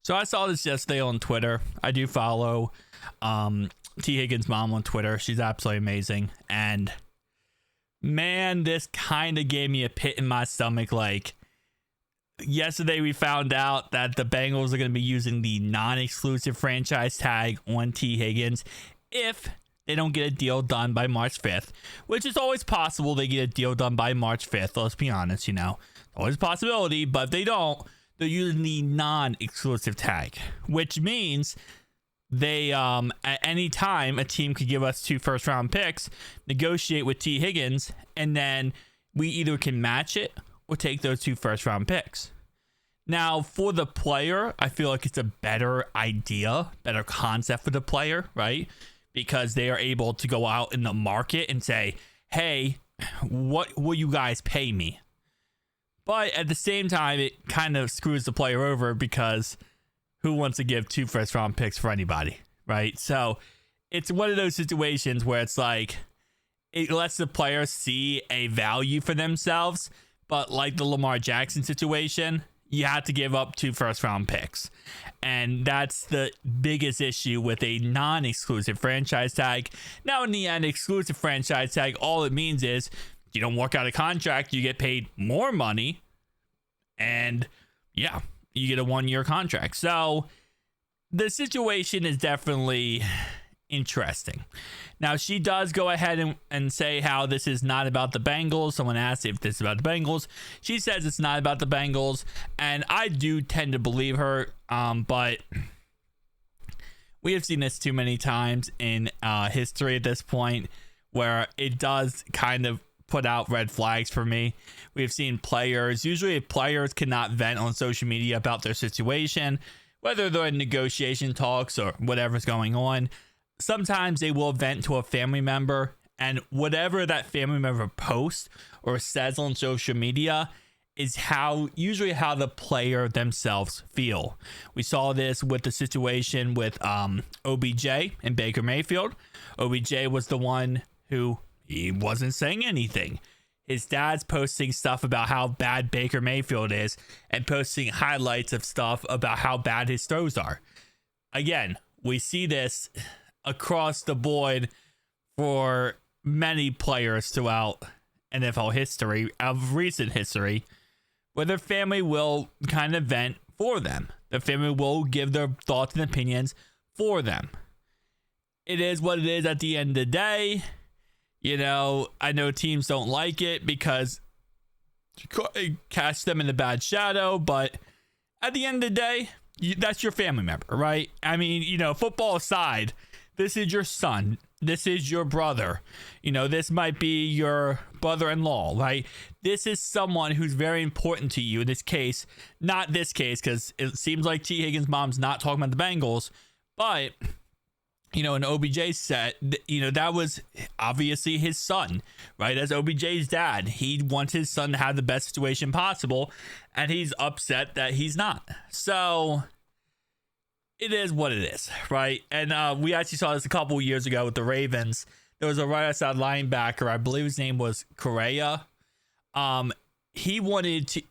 So I saw this yesterday on Twitter. I do follow T. Higgins' mom on Twitter. She's absolutely amazing. And man, this kind of gave me a pit in my stomach. Like, yesterday we found out that the Bengals are going to be using the non-exclusive franchise tag on T. Higgins if they don't get a deal done by March 5th, which is always possible they get a deal done by March 5th. Let's be honest, always a possibility. But if they don't, they're using the non-exclusive tag, which means they at any time a team could give us 2 first-round picks, negotiate with T. Higgins, and then we either can match it or take those 2 first-round picks. Now, for the player, I feel like it's a better idea, better concept for the player, right? Because they are able to go out in the market and say, hey, what will you guys pay me? But at the same time, it kind of screws the player over because who wants to give 2 first-round picks for anybody, right? So it's one of those situations where it's like it lets the player see a value for themselves, but like the Lamar Jackson situation, you have to give up 2 first-round picks. And that's the biggest issue with a non-exclusive franchise tag. Now, in the end, exclusive franchise tag, all it means is you don't work out a contract, you get paid more money, and yeah, you get a 1-year contract. So the situation is definitely interesting. Now, she does go ahead and say how this is not about the Bengals. Someone asked if this is about the Bengals. She says it's not about the Bengals, and I do tend to believe her, but we have seen this too many times in history at this point where it does kind of put out red flags for me. We've seen players, usually if players cannot vent on social media about their situation, whether they're in negotiation talks or whatever's going on, sometimes they will vent to a family member, and whatever that family member posts or says on social media is usually how the player themselves feel. We saw this with the situation with OBJ and Baker Mayfield. OBJ was the one who he wasn't saying anything. His dad's posting stuff about how bad Baker Mayfield is and posting highlights of stuff about how bad his throws are. Again, we see this across the board for many players throughout NFL history, of recent history, where their family will kind of vent for them. Their family will give their thoughts and opinions for them. It is what it is at the end of the day. I know teams don't like it because it casts them in the bad shadow, but at the end of the day, that's your family member, right? I mean, football aside, this is your son. This is your brother. This might be your brother-in-law, right? This is someone who's very important to you. In this case, not this case, because it seems like T. Higgins' mom's not talking about the Bengals, but in OBJ's set, that was obviously his son, right? As OBJ's dad, he wants his son to have the best situation possible, and he's upset that he's not. So it is what it is, right? And we actually saw this a couple years ago with the Ravens. There was a right outside linebacker, I believe his name was Correa. He wanted to,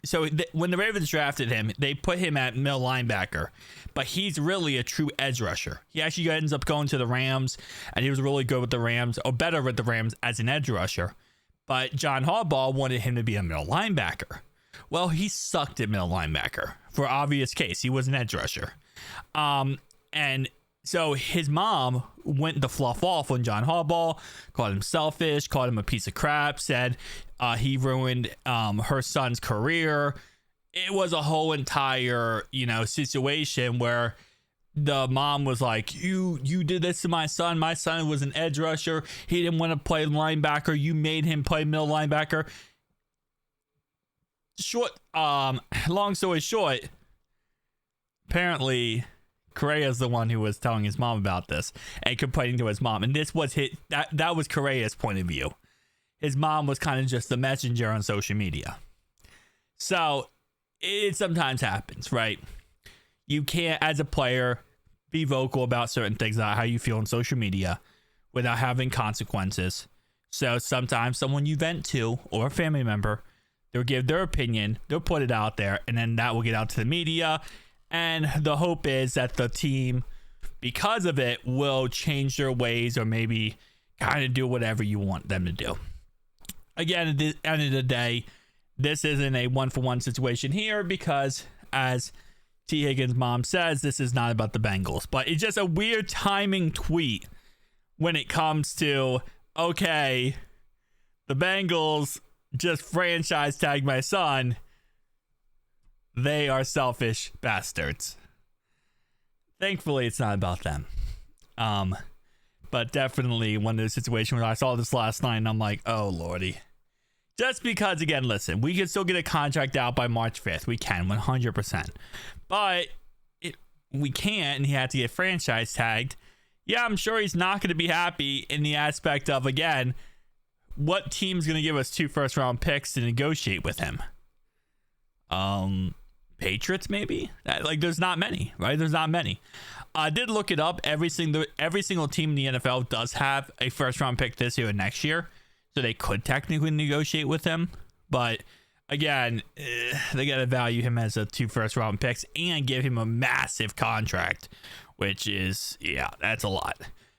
when the Ravens drafted him, they put him at middle linebacker, but he's really a true edge rusher. He actually ends up going to the Rams, and he was really good with the Rams, or better with the Rams as an edge rusher. But John Harbaugh wanted him to be a middle linebacker. Well, he sucked at middle linebacker for obvious case. He was an edge rusher. And so his mom went to fluff off on John Harbaugh, called him selfish, called him a piece of crap, said he ruined her son's career. It was a whole entire, situation where the mom was like, you did this to my son. My son was an edge rusher. He didn't want to play linebacker. You made him play middle linebacker. Long story short, apparently Correa is the one who was telling his mom about this and complaining to his mom. And this was that was Correa's point of view. His mom was kind of just the messenger on social media. So it sometimes happens, right? You can't, as a player, be vocal about certain things, about how you feel on social media without having consequences. So sometimes someone you vent to or a family member, they'll give their opinion, they'll put it out there, and then that will get out to the media. And the hope is that the team, because of it, will change their ways or maybe kind of do whatever you want them to do. Again, at the end of the day, this isn't a one-for-one situation here because, as T. Higgins' mom says, this is not about the Bengals. But it's just a weird timing tweet when it comes to, okay, the Bengals just franchise tagged my son. They are selfish bastards. Thankfully, it's not about them. But definitely one of those situations where I saw this last night and I'm like, oh, Lordy. Just because, again, listen, we can still get a contract out by March 5th. We can, 100%. But we can't, and he had to get franchise tagged. Yeah, I'm sure he's not going to be happy in the aspect of, again, what team's going to give us 2 first-round picks to negotiate with him? Patriots, maybe? There's not many, right? There's not many. I did look it up. Every single team in the NFL does have a first-round pick this year and next year. So they could technically negotiate with him. But again, they got to value him as 2 first-round picks and give him a massive contract, which is, yeah, that's a lot.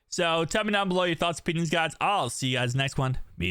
So tell me down below your thoughts, opinions, guys. I'll see you guys next one. Peace.